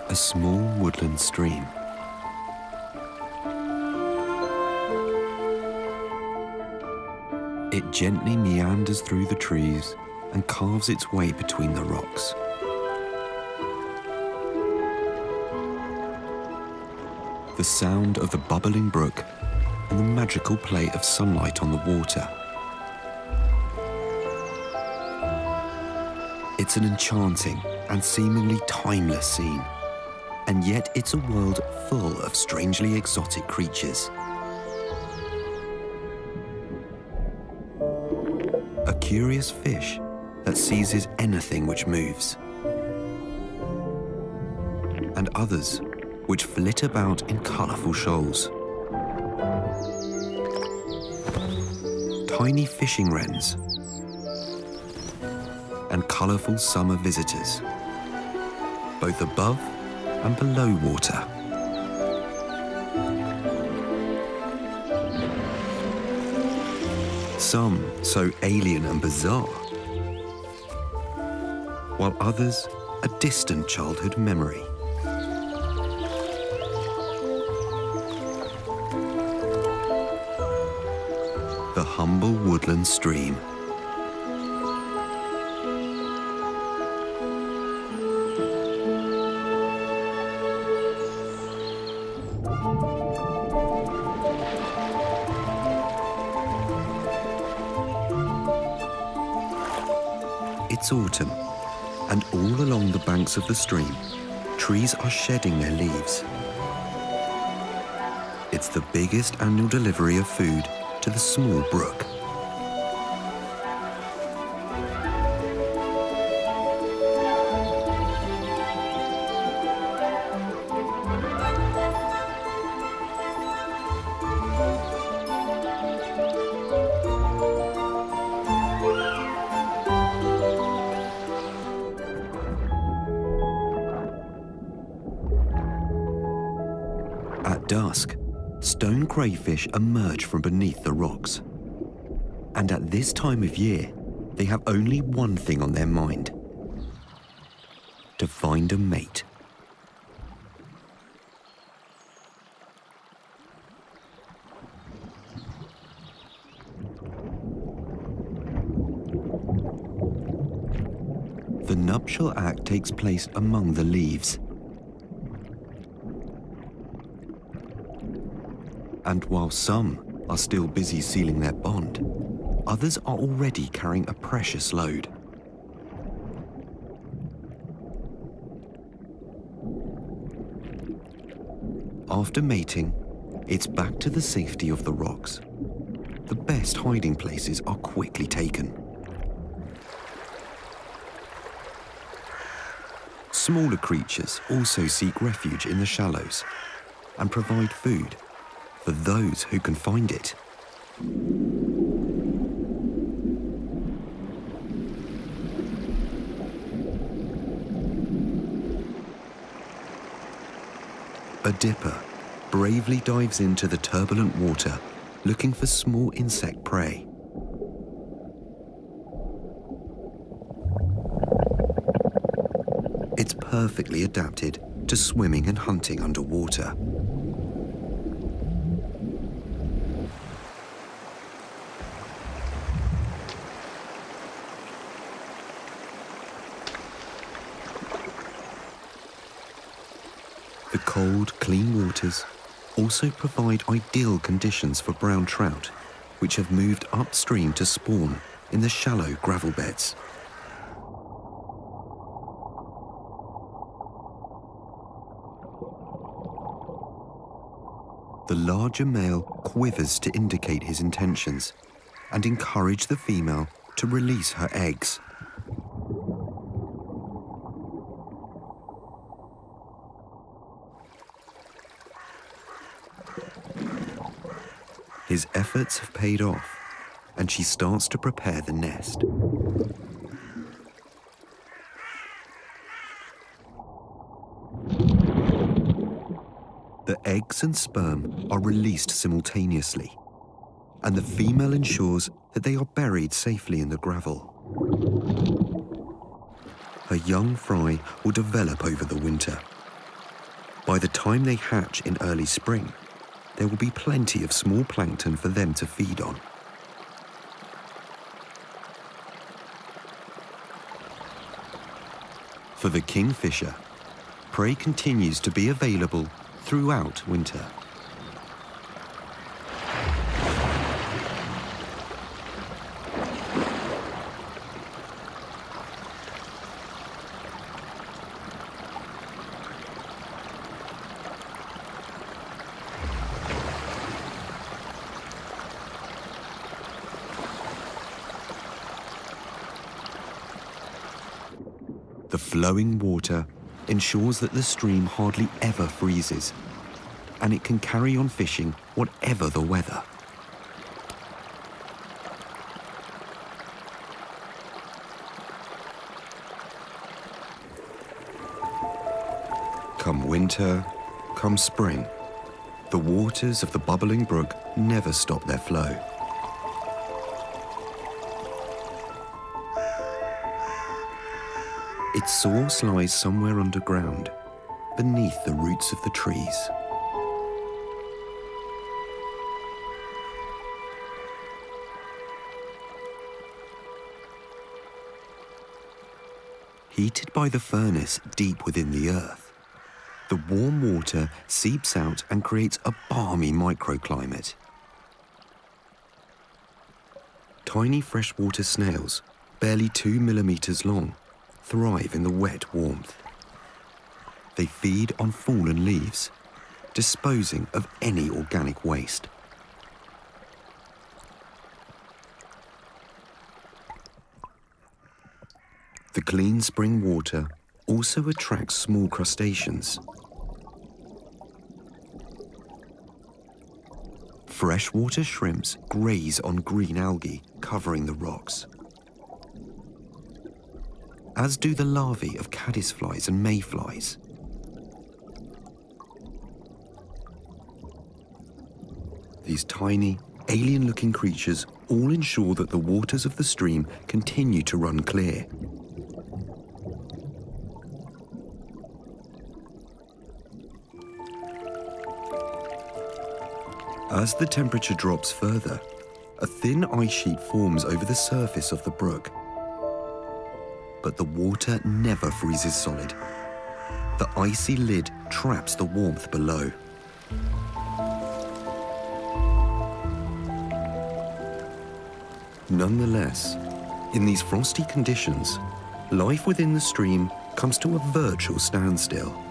A small woodland stream. It gently meanders through the trees and carves its way between the rocks. The sound of the bubbling brook and the magical play of sunlight on the water. It's an enchanting and seemingly timeless scene, and yet it's a world full of strangely exotic creatures. A curious fish that seizes anything which moves, and others which flit about in colourful shoals. Tiny fishing wrens and colourful summer visitors, both above and below water. Some so alien and bizarre, while others a distant childhood memory. The humble woodland stream. It's autumn, and all along the banks of the stream, trees are shedding their leaves. It's the biggest annual delivery of food to the small brook. At dusk, stone crayfish emerge from beneath the rocks. And at this time of year, they have only one thing on their mind: to find a mate. The nuptial act takes place among the leaves. And while some are still busy sealing their bond, others are already carrying a precious load. After mating, it's back to the safety of the rocks. The best hiding places are quickly taken. Smaller creatures also seek refuge in the shallows and provide food for those who can find it. A dipper bravely dives into the turbulent water looking for small insect prey. It's perfectly adapted to swimming and hunting underwater. The cold, clean waters also provide ideal conditions for brown trout, which have moved upstream to spawn in the shallow gravel beds. The larger male quivers to indicate his intentions and encourage the female to release her eggs. His efforts have paid off, and she starts to prepare the nest. The eggs and sperm are released simultaneously, and the female ensures that they are buried safely in the gravel. Her young fry will develop over the winter, By the time they hatch in early spring, there will be plenty of small plankton for them to feed on. For the kingfisher, prey continues to be available throughout winter. The flowing water ensures that the stream hardly ever freezes, and it can carry on fishing whatever the weather. Come winter, come spring, the waters of the bubbling brook never stop their flow. Its source lies somewhere underground, beneath the roots of the trees. Heated by the furnace deep within the earth, the warm water seeps out and creates a balmy microclimate. Tiny freshwater snails, barely 2 millimeters long, thrive in the wet warmth. They feed on fallen leaves, disposing of any organic waste. The clean spring water also attracts small crustaceans. Freshwater shrimps graze on green algae covering the rocks, as do the larvae of caddisflies and mayflies. These tiny, alien-looking creatures all ensure that the waters of the stream continue to run clear. As the temperature drops further, a thin ice sheet forms over the surface of the brook. But the water never freezes solid. The icy lid traps the warmth below. Nonetheless, in these frosty conditions, life within the stream comes to a virtual standstill.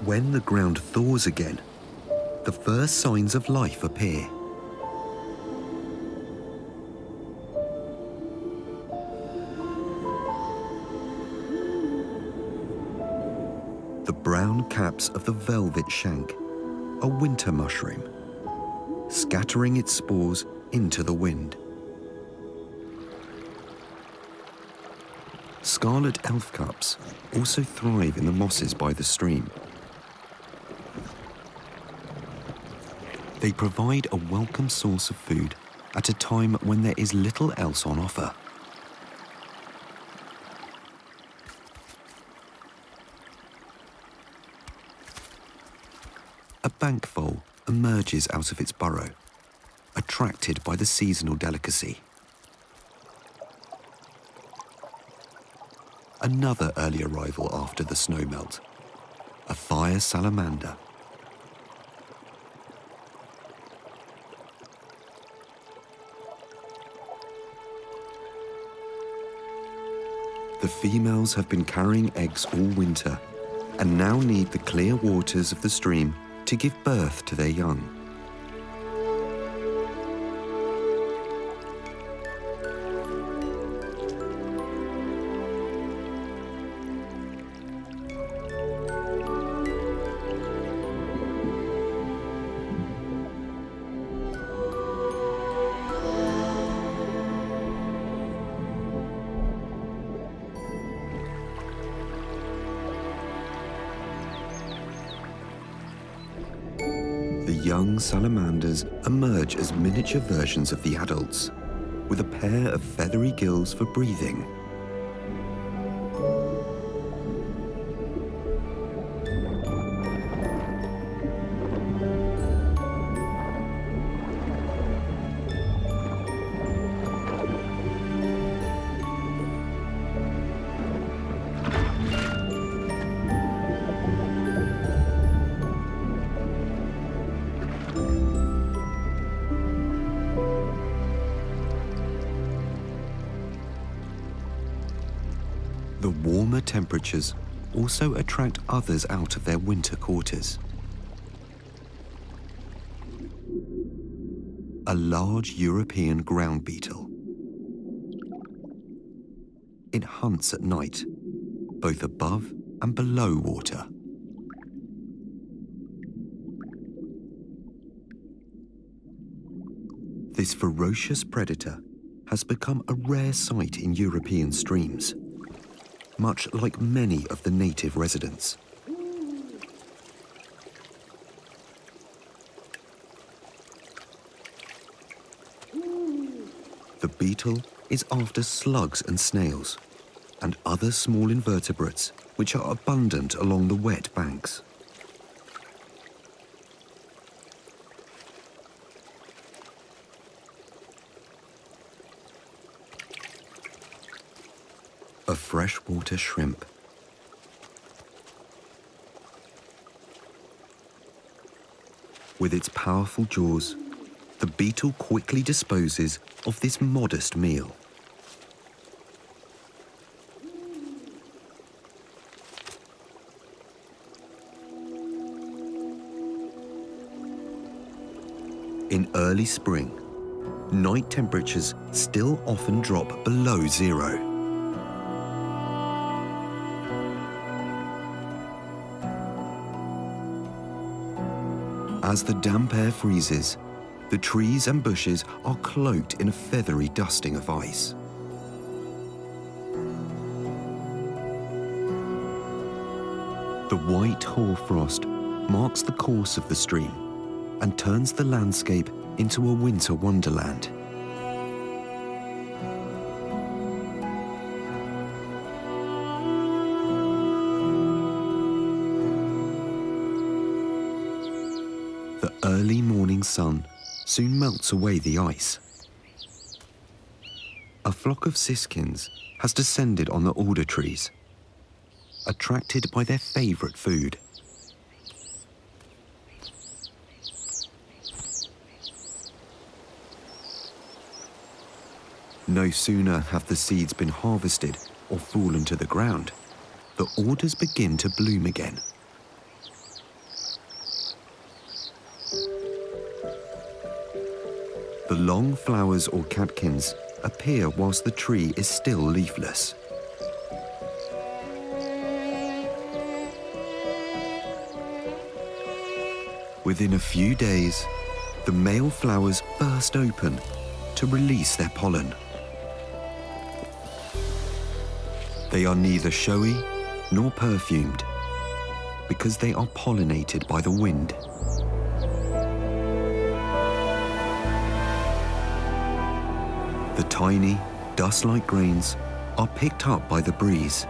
When the ground thaws again, the first signs of life appear. The brown caps of the velvet shank, a winter mushroom, scattering its spores into the wind. Scarlet elf cups also thrive in the mosses by the stream. They provide a welcome source of food at a time when there is little else on offer. A bank vole emerges out of its burrow, attracted by the seasonal delicacy. Another early arrival after the snow melt, a fire salamander. The females have been carrying eggs all winter and now need the clear waters of the stream to give birth to their young. young salamanders emerge as miniature versions of the adults, with a pair of feathery gills for breathing. The warmer temperatures also attract others out of their winter quarters. A large European ground beetle. It hunts at night, both above and below water. This ferocious predator has become a rare sight in European streams, much like many of the native residents. The beetle is after slugs and snails, and other small invertebrates which are abundant along the wet banks. A freshwater shrimp. With its powerful jaws, the beetle quickly disposes of this modest meal. In early spring, night temperatures still often drop below zero. As the damp air freezes, the trees and bushes are cloaked in a feathery dusting of ice. The white hoarfrost marks the course of the stream and turns the landscape into a winter wonderland. The early morning sun soon melts away the ice. A flock of siskins has descended on the alder trees, attracted by their favorite food. No sooner have the seeds been harvested or fallen to the ground, the alders begin to bloom again. The long flowers or catkins appear whilst the tree is still leafless. Within a few days, the male flowers burst open to release their pollen. They are neither showy nor perfumed because they are pollinated by the wind. The tiny, dust-like grains are picked up by the breeze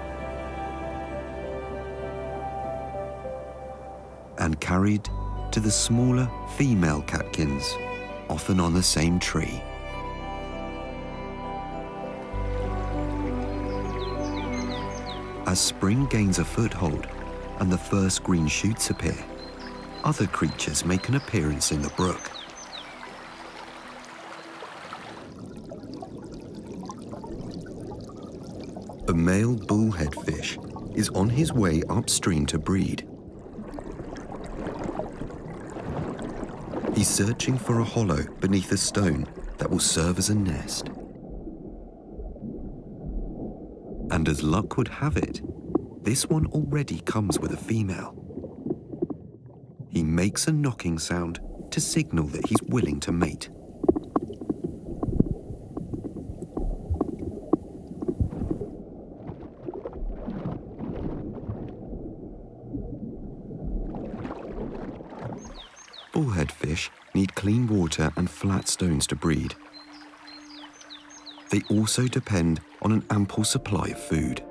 and carried to the smaller female catkins, often on the same tree. As spring gains a foothold and the first green shoots appear, other creatures make an appearance in the brook. A male bullhead fish is on his way upstream to breed. He's searching for a hollow beneath a stone that will serve as a nest. And as luck would have it, this one already comes with a female. He makes a knocking sound to signal that he's willing to mate. bullhead fish need clean water and flat stones to breed. They also depend on an ample supply of food.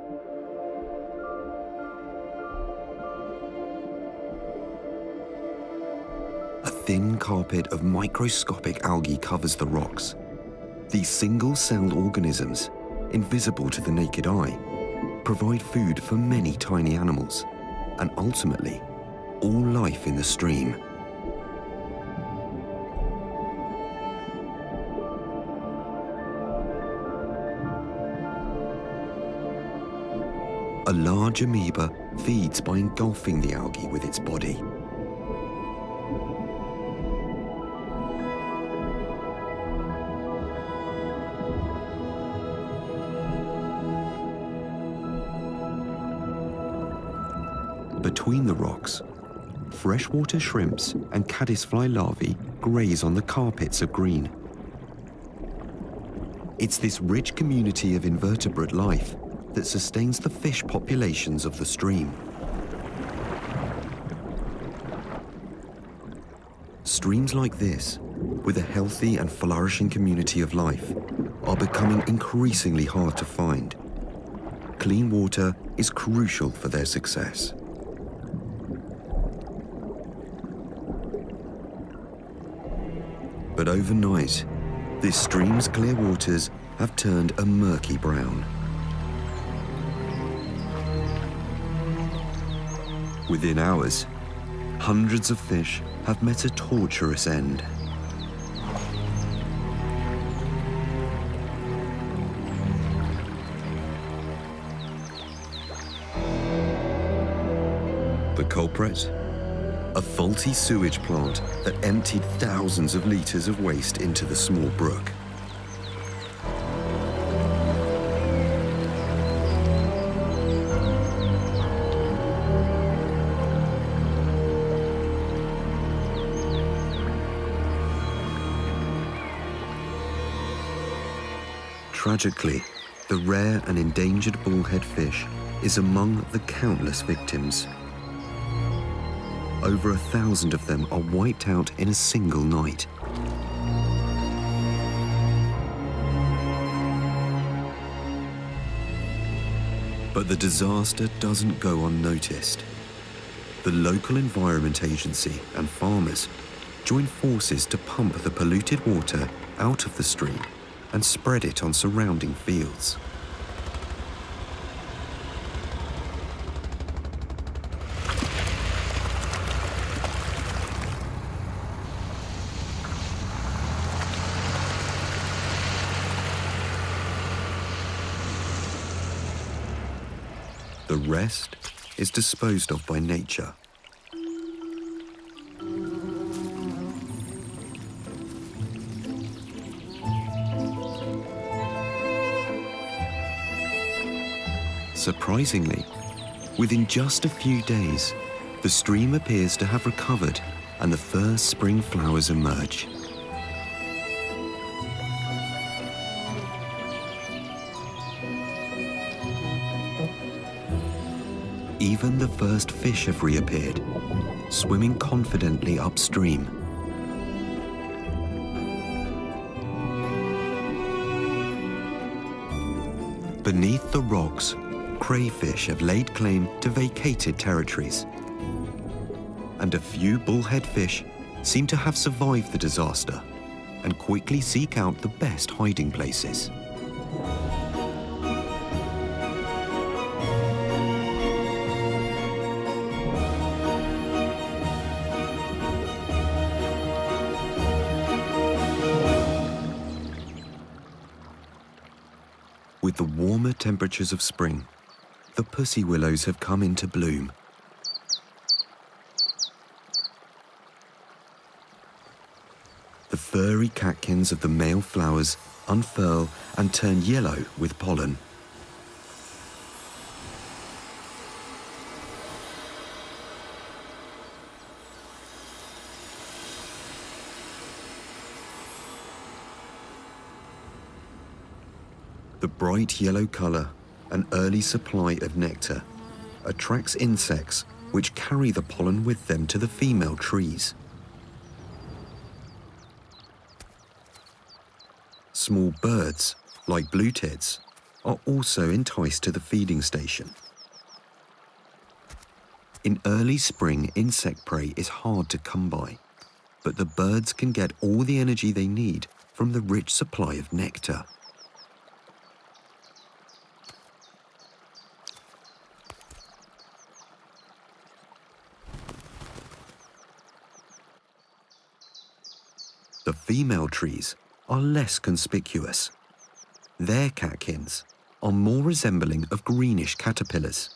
A thin carpet of microscopic algae covers the rocks. These single-celled organisms, invisible to the naked eye, provide food for many tiny animals, and ultimately, all life in the stream. A large amoeba feeds by engulfing the algae with its body. Between the rocks, freshwater shrimps and caddisfly larvae graze on the carpets of green. It's this rich community of invertebrate life that sustains the fish populations of the stream. Streams like this, with a healthy and flourishing community of life, are becoming increasingly hard to find. Clean water is crucial for their success. But overnight, this stream's clear waters have turned a murky brown. Within hours, hundreds of fish have met a torturous end. The culprit? A faulty sewage plant that emptied thousands of litres of waste into the small brook. Tragically, the rare and endangered bullhead fish is among the countless victims. Over 1,000 of them are wiped out in a single night. But the disaster doesn't go unnoticed. The local environment agency and farmers join forces to pump the polluted water out of the stream and spread it on surrounding fields. The rest is disposed of by nature. Surprisingly, within just a few days, the stream appears to have recovered and the first spring flowers emerge. Even the first fish have reappeared, swimming confidently upstream. Beneath the rocks, crayfish have laid claim to vacated territories. And a few bullhead fish seem to have survived the disaster and quickly seek out the best hiding places. With the warmer temperatures of spring, the pussy willows have come into bloom. The furry catkins of the male flowers unfurl and turn yellow with pollen. The bright yellow colour and early supply of nectar attracts insects which carry the pollen with them to the female trees. Small birds, like blue tits, are also enticed to the feeding station. In early spring, insect prey is hard to come by, but the birds can get all the energy they need from the rich supply of nectar. The female trees are less conspicuous. Their catkins are more resembling of greenish caterpillars.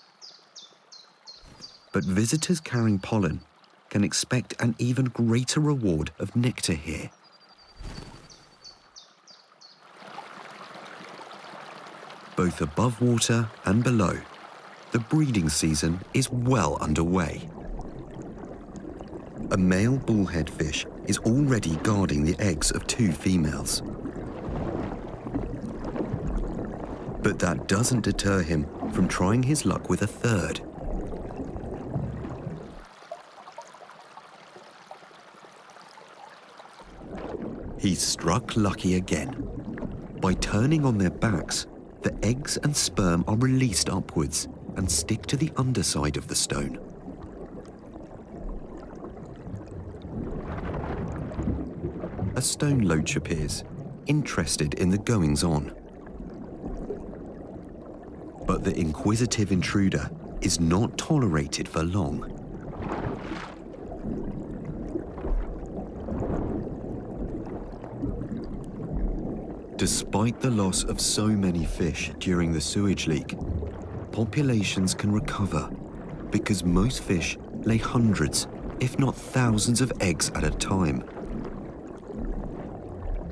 But visitors carrying pollen can expect an even greater reward of nectar here. Both above water and below, the breeding season is well underway. A male bullhead fish is already guarding the eggs of 2 females. But that doesn't deter him from trying his luck with a third. He's struck lucky again. By turning on their backs, the eggs and sperm are released upwards and stick to the underside of the stone. A stone loach appears, interested in the goings-on. But the inquisitive intruder is not tolerated for long. Despite the loss of so many fish during the sewage leak, populations can recover because most fish lay hundreds, if not thousands of eggs at a time.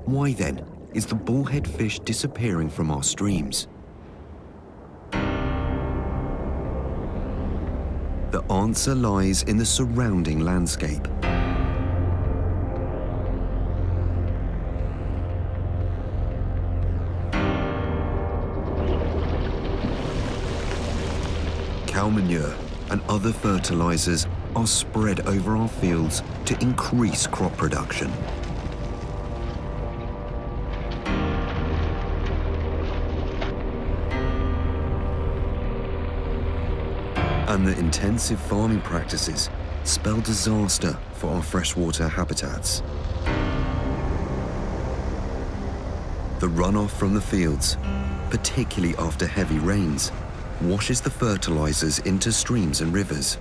Why then is the bullhead fish disappearing from our streams? The answer lies in the surrounding landscape. Cow manure and other fertilizers are spread over our fields to increase crop production. And the intensive farming practices spell disaster for our freshwater habitats. The runoff from the fields, particularly after heavy rains, washes the fertilizers into streams and rivers.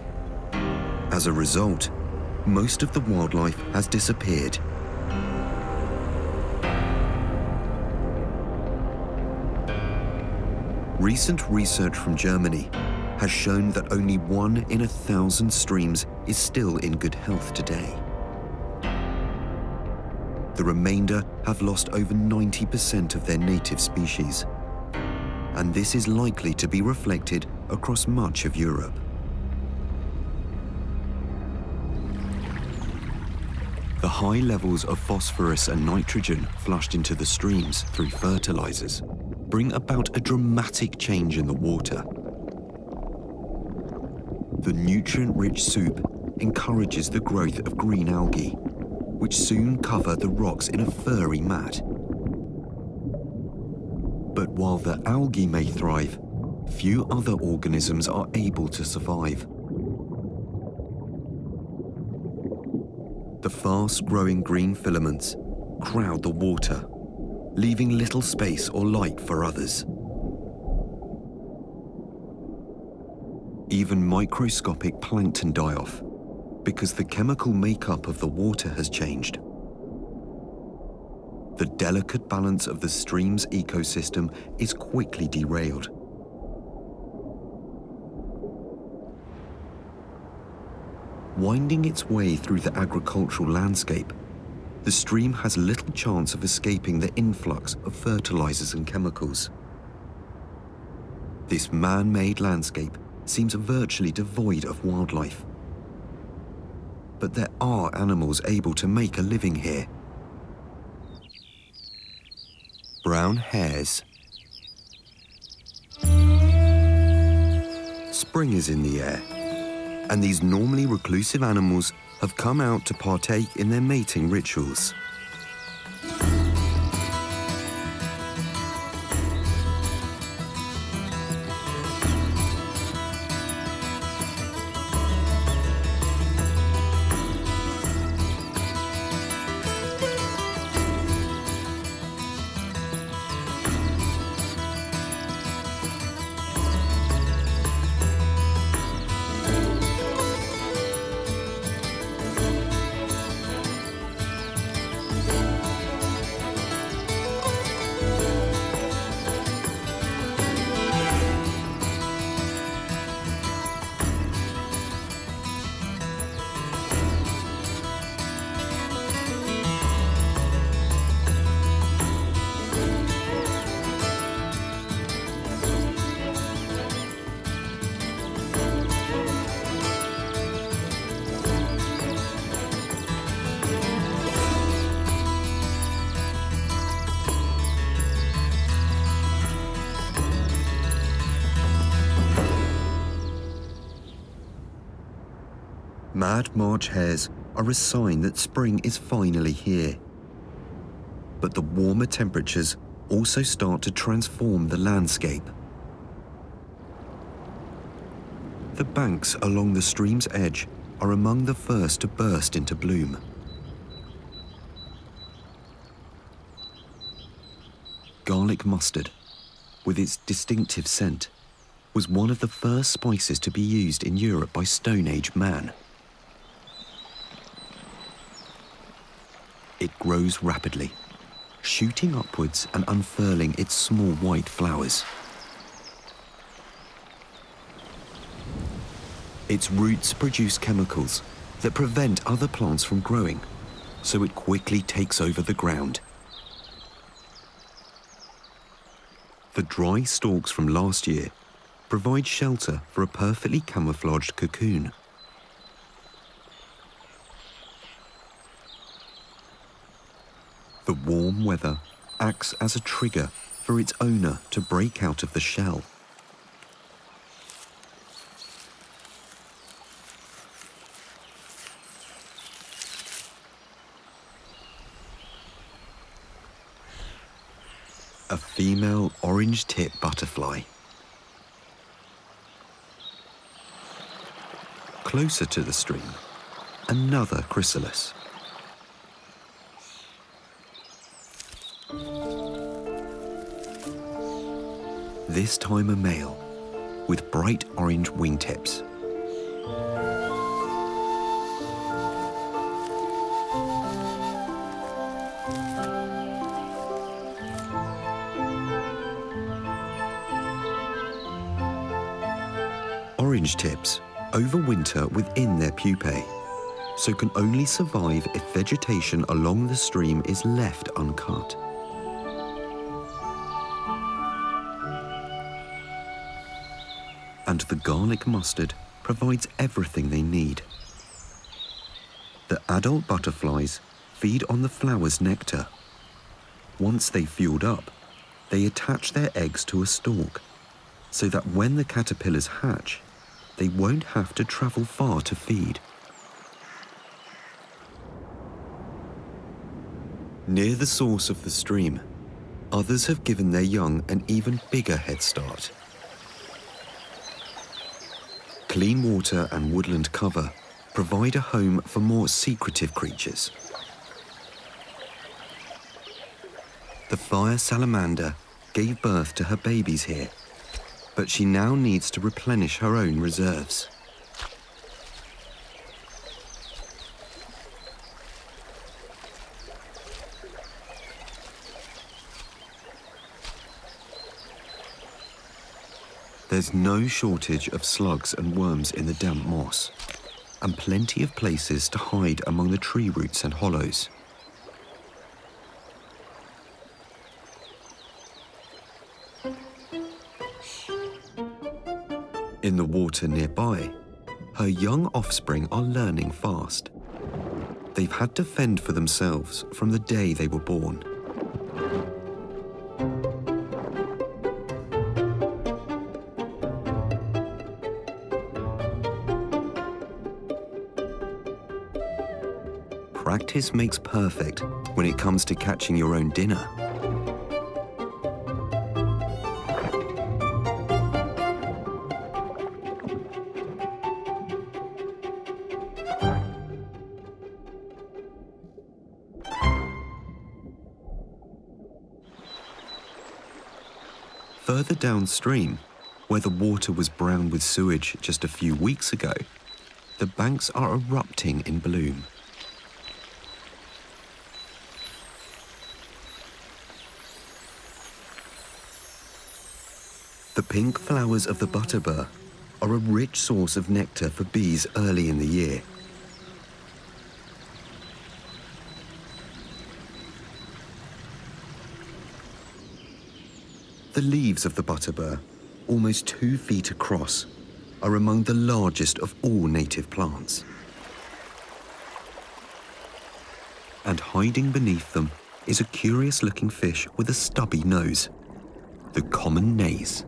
As a result, most of the wildlife has disappeared. Recent research from Germany has shown that only 1 in 1,000 streams is still in good health today. The remainder have lost over 90% of their native species, and this is likely to be reflected across much of Europe. The high levels of phosphorus and nitrogen flushed into the streams through fertilizers bring about a dramatic change in the water. The nutrient-rich soup encourages the growth of green algae, which soon cover the rocks in a furry mat. But while the algae may thrive, few other organisms are able to survive. The fast-growing green filaments crowd the water, leaving little space or light for others. Even microscopic plankton die off because the chemical makeup of the water has changed. The delicate balance of the stream's ecosystem is quickly derailed. Winding its way through the agricultural landscape, the stream has little chance of escaping the influx of fertilizers and chemicals. This man-made landscape seems virtually devoid of wildlife. But there are animals able to make a living here. Brown hares. Spring is in the air, and these normally reclusive animals have come out to partake in their mating rituals. mad March hares are a sign that spring is finally here. But the warmer temperatures also start to transform the landscape. The banks along the stream's edge are among the first to burst into bloom. Garlic mustard, with its distinctive scent, was one of the first spices to be used in Europe by Stone Age man. It grows rapidly, shooting upwards and unfurling its small white flowers. Its roots produce chemicals that prevent other plants from growing, so it quickly takes over the ground. The dry stalks from last year provide shelter for a perfectly camouflaged cocoon. The warm weather acts as a trigger for its owner to break out of the shell. A female orange-tip butterfly. Closer to the stream, another chrysalis. This time a male, with bright orange wingtips. Orange tips overwinter within their pupae, so can only survive if vegetation along the stream is left uncut. And the garlic mustard provides everything they need. The adult butterflies feed on the flower's nectar. Once they've fueled up, they attach their eggs to a stalk, so that when the caterpillars hatch, they won't have to travel far to feed. Near the source of the stream, others have given their young an even bigger head start. Clean water and woodland cover provide a home for more secretive creatures. The fire salamander gave birth to her babies here, but she now needs to replenish her own reserves. There's no shortage of slugs and worms in the damp moss, and plenty of places to hide among the tree roots and hollows. In the water nearby, her young offspring are learning fast. They've had to fend for themselves from the day they were born. Practice makes perfect when it comes to catching your own dinner. Further downstream, where the water was brown with sewage just a few weeks ago, the banks are erupting in bloom. The pink flowers of the butterbur are a rich source of nectar for bees early in the year. The leaves of the butterbur, almost 2 feet across, are among the largest of all native plants. And hiding beneath them is a curious-looking fish with a stubby nose, the common naze.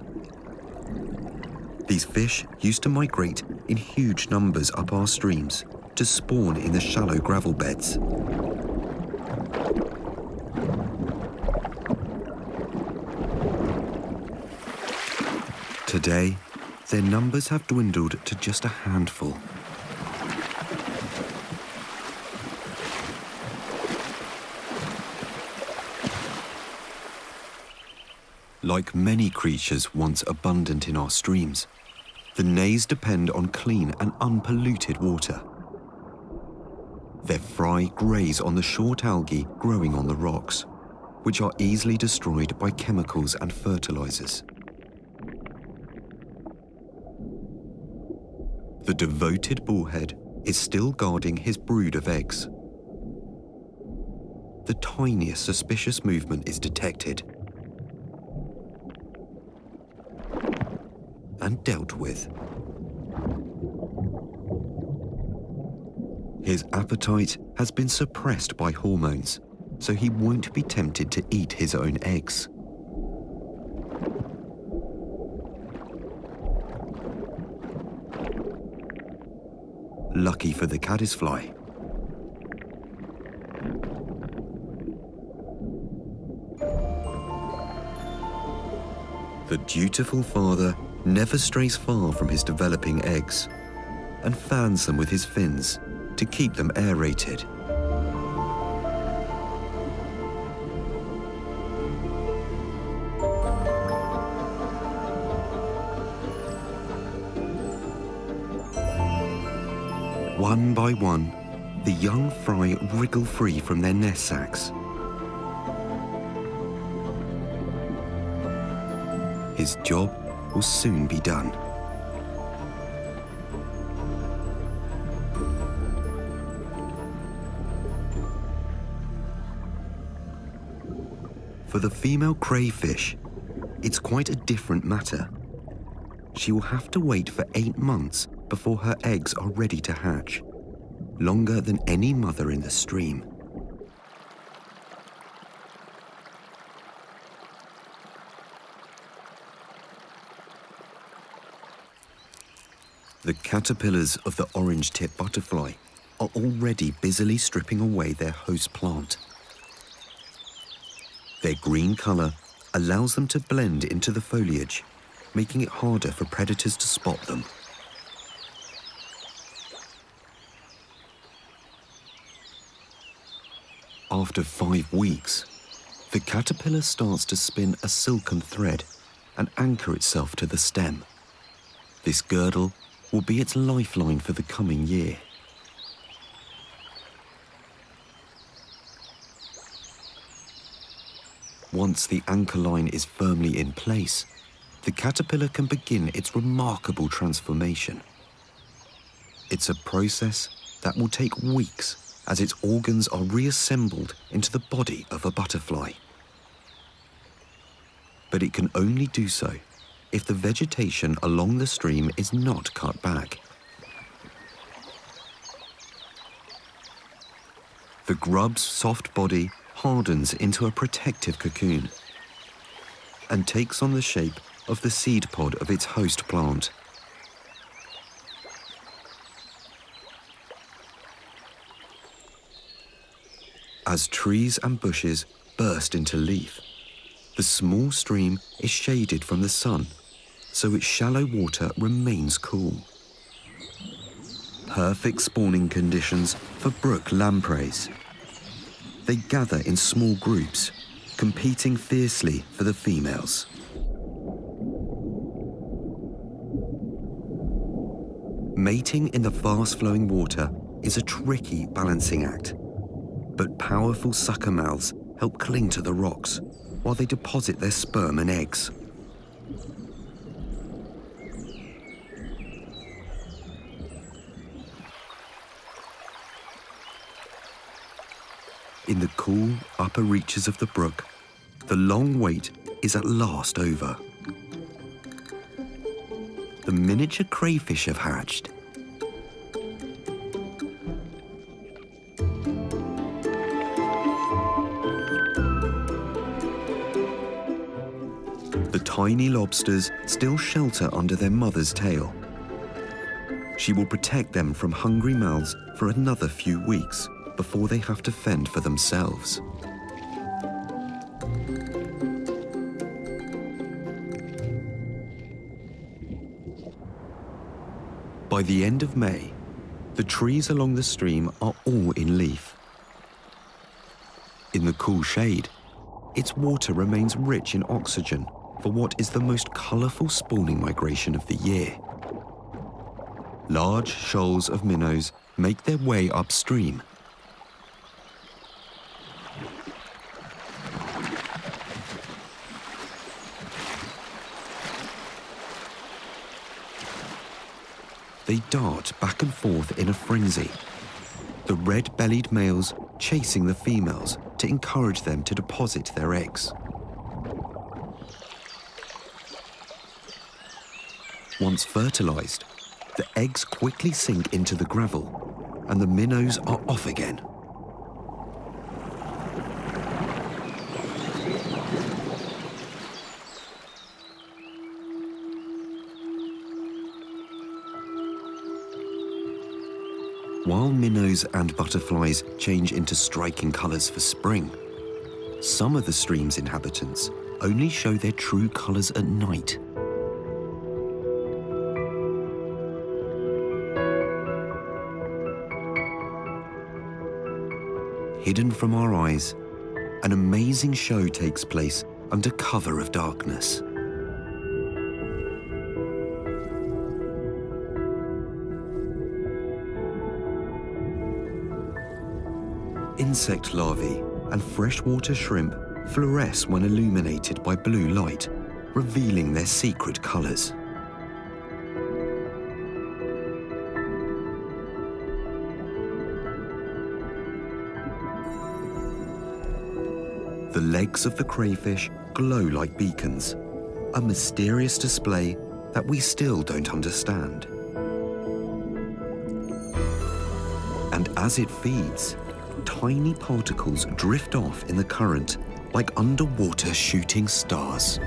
These fish used to migrate in huge numbers up our streams to spawn in the shallow gravel beds. Today, their numbers have dwindled to just a handful. Like many creatures once abundant in our streams, the nays depend on clean and unpolluted water. Their fry graze on the short algae growing on the rocks, which are easily destroyed by chemicals and fertilizers. The devoted bullhead is still guarding his brood of eggs. The tiniest suspicious movement is detected and dealt with. His appetite has been suppressed by hormones, so he won't be tempted to eat his own eggs. Lucky for the caddisfly, the dutiful father never strays far from his developing eggs and fans them with his fins to keep them aerated. One by one, the young fry wriggle free from their nest sacs. His job will soon be done. For the female crayfish, it's quite a different matter. She will have to wait for 8 months before her eggs are ready to hatch, longer than any mother in the stream. The caterpillars of the orange-tip butterfly are already busily stripping away their host plant. Their green colour allows them to blend into the foliage, making it harder for predators to spot them. After 5 weeks, the caterpillar starts to spin a silken thread and anchor itself to the stem. This girdle will be its lifeline for the coming year. Once the anchor line is firmly in place, the caterpillar can begin its remarkable transformation. It's a process that will take weeks as its organs are reassembled into the body of a butterfly. But it can only do so if the vegetation along the stream is not cut back. The grub's soft body hardens into a protective cocoon and takes on the shape of the seed pod of its host plant. As trees and bushes burst into leaf, the small stream is shaded from the sun, so its shallow water remains cool. Perfect spawning conditions for brook lampreys. They gather in small groups, competing fiercely for the females. Mating in the fast-flowing water is a tricky balancing act, but powerful sucker mouths help cling to the rocks while they deposit their sperm and eggs. In the cool upper reaches of the brook, the long wait is at last over. The miniature crayfish have hatched. The tiny lobsters still shelter under their mother's tail. She will protect them from hungry mouths for another few weeks before they have to fend for themselves. By the end of May, the trees along the stream are all in leaf. In the cool shade, its water remains rich in oxygen for what is the most colourful spawning migration of the year. Large shoals of minnows make their way upstream. They dart back and forth in a frenzy, the red-bellied males chasing the females to encourage them to deposit their eggs. Once fertilized, the eggs quickly sink into the gravel, and the minnows are off again. While minnows and butterflies change into striking colours for spring, some of the stream's inhabitants only show their true colours at night. Hidden from our eyes, an amazing show takes place under cover of darkness. Insect larvae and freshwater shrimp fluoresce when illuminated by blue light, revealing their secret colours. The legs of the crayfish glow like beacons, a mysterious display that we still don't understand. And as it feeds, tiny particles drift off in the current like underwater shooting stars.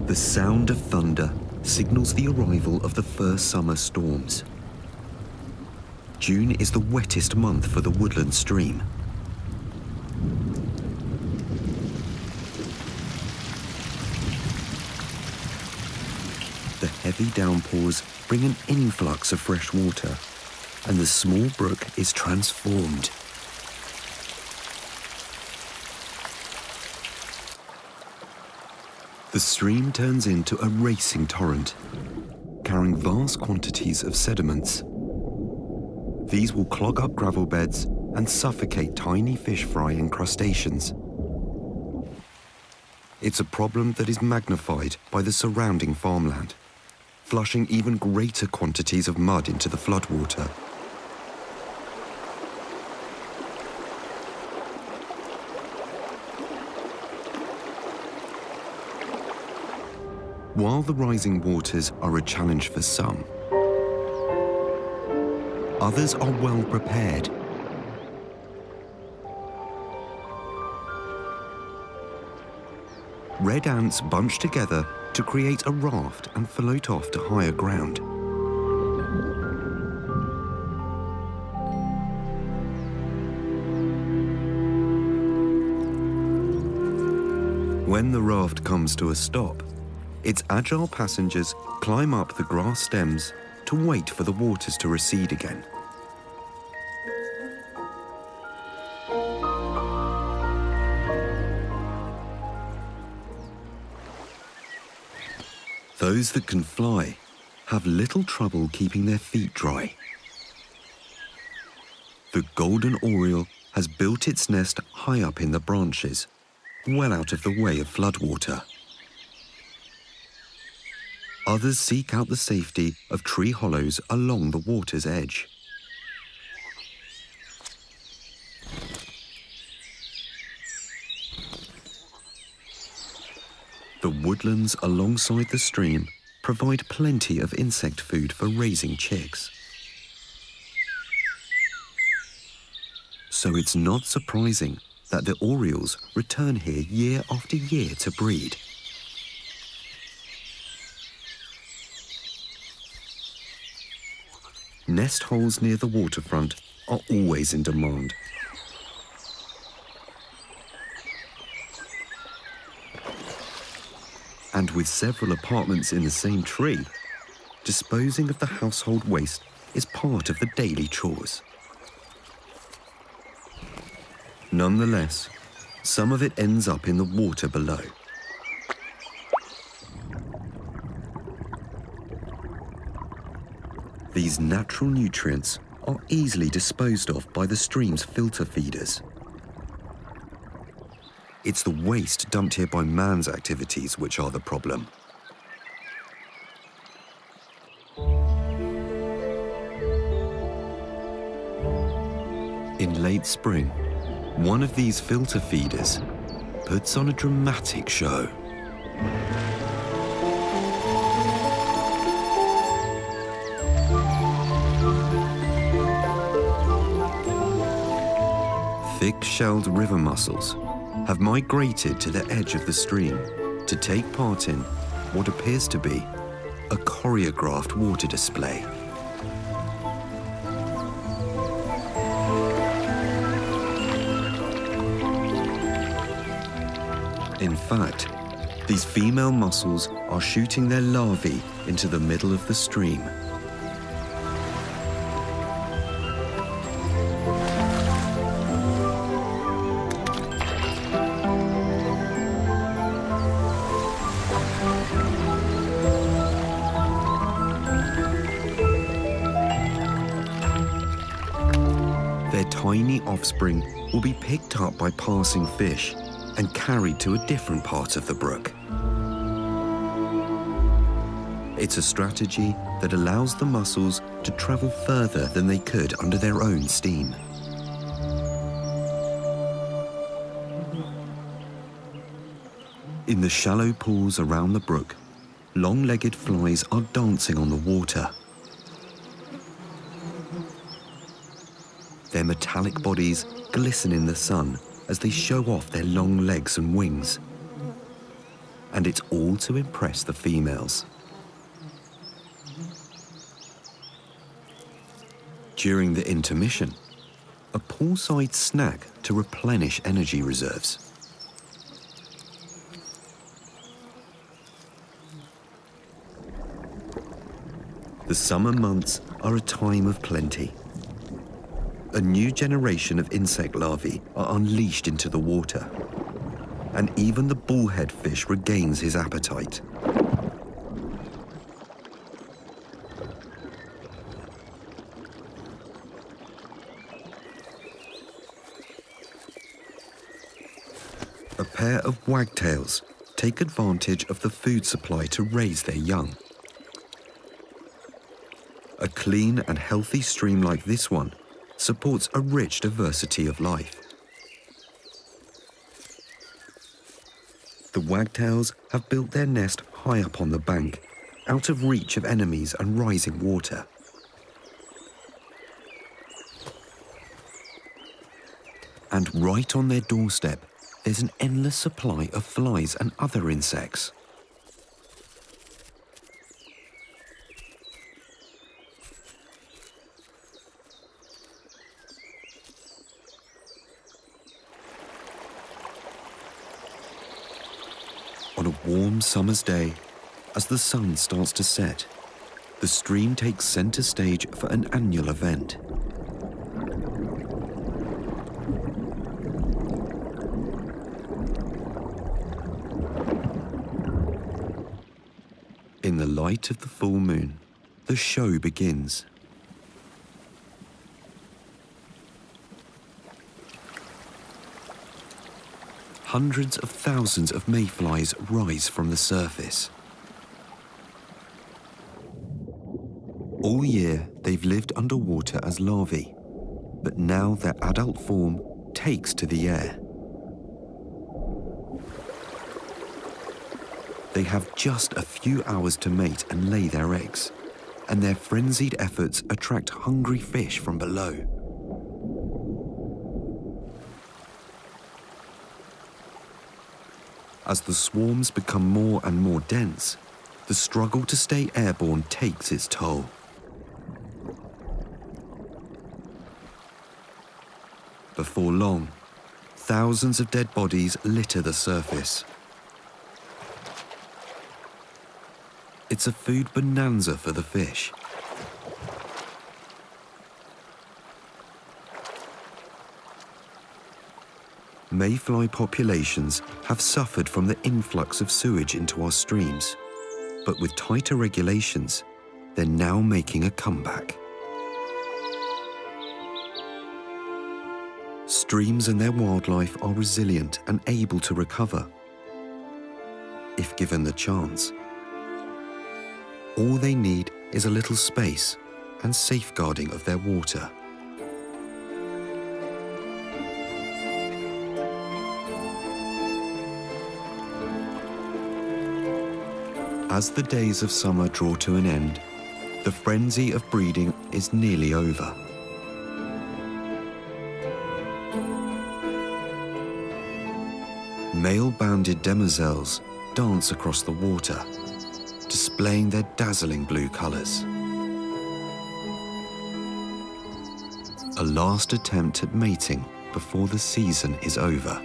The sound of thunder signals the arrival of the first summer storms. June is the wettest month for the woodland stream. The heavy downpours bring an influx of fresh water, and the small brook is transformed. The stream turns into a racing torrent, carrying vast quantities of sediments. These will clog up gravel beds and suffocate tiny fish fry and crustaceans. It's a problem that is magnified by the surrounding farmland, flushing even greater quantities of mud into the floodwater. While the rising waters are a challenge for some, others are well prepared. Red ants bunch together to create a raft and float off to higher ground. When the raft comes to a stop, its agile passengers climb up the grass stems to wait for the waters to recede again. Those that can fly have little trouble keeping their feet dry. The golden oriole has built its nest high up in the branches, well out of the way of floodwater. Others seek out the safety of tree hollows along the water's edge. The woodlands alongside the stream provide plenty of insect food for raising chicks. So it's not surprising that the orioles return here year after year to breed. Nest holes near the waterfront are always in demand. And with several apartments in the same tree, disposing of the household waste is part of the daily chores. Nonetheless, some of it ends up in the water below. These natural nutrients are easily disposed of by the stream's filter feeders. It's the waste dumped here by man's activities which are the problem. In late spring, one of these filter feeders puts on a dramatic show. Thick-shelled river mussels have migrated to the edge of the stream to take part in what appears to be a choreographed water display. In fact, these female mussels are shooting their larvae into the middle of the stream. Their tiny offspring will be picked up by passing fish and carried to a different part of the brook. It's a strategy that allows the mussels to travel further than they could under their own steam. In the shallow pools around the brook, long-legged flies are dancing on the water. Their metallic bodies glisten in the sun as they show off their long legs and wings. And it's all to impress the females. During the intermission, a poolside snack to replenish energy reserves. The summer months are a time of plenty. A new generation of insect larvae are unleashed into the water, and even the bullhead fish regains his appetite. A pair of wagtails take advantage of the food supply to raise their young. A clean and healthy stream like this one supports a rich diversity of life. The wagtails have built their nest high up on the bank, out of reach of enemies and rising water. And right on their doorstep, there's an endless supply of flies and other insects. On a warm summer's day, as the sun starts to set, the stream takes center stage for an annual event. In the light of the full moon, the show begins. hundreds of thousands of mayflies rise from the surface. All year, they've lived underwater as larvae, but now their adult form takes to the air. They have just a few hours to mate and lay their eggs, and their frenzied efforts attract hungry fish from below. As the swarms become more and more dense, the struggle to stay airborne takes its toll. Before long, thousands of dead bodies litter the surface. It's a food bonanza for the fish. Mayfly populations have suffered from the influx of sewage into our streams, but with tighter regulations, they're now making a comeback. Streams and their wildlife are resilient and able to recover, if given the chance. All they need is a little space and safeguarding of their water. As the days of summer draw to an end, the frenzy of breeding is nearly over. Male-banded demoiselles dance across the water, displaying their dazzling blue colours. A last attempt at mating before the season is over.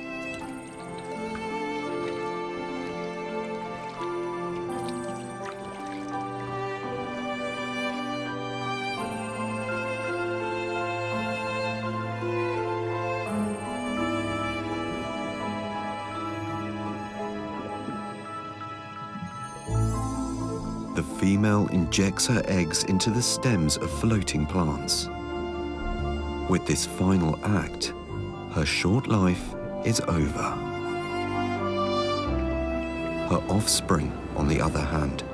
The female injects her eggs into the stems of floating plants. With this final act, her short life is over. Her offspring, on the other hand,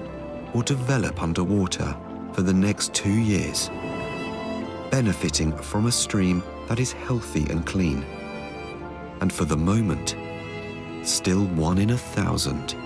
will develop underwater for the next 2 years, benefiting from a stream that is healthy and clean, and for the moment, still 1 in 1,000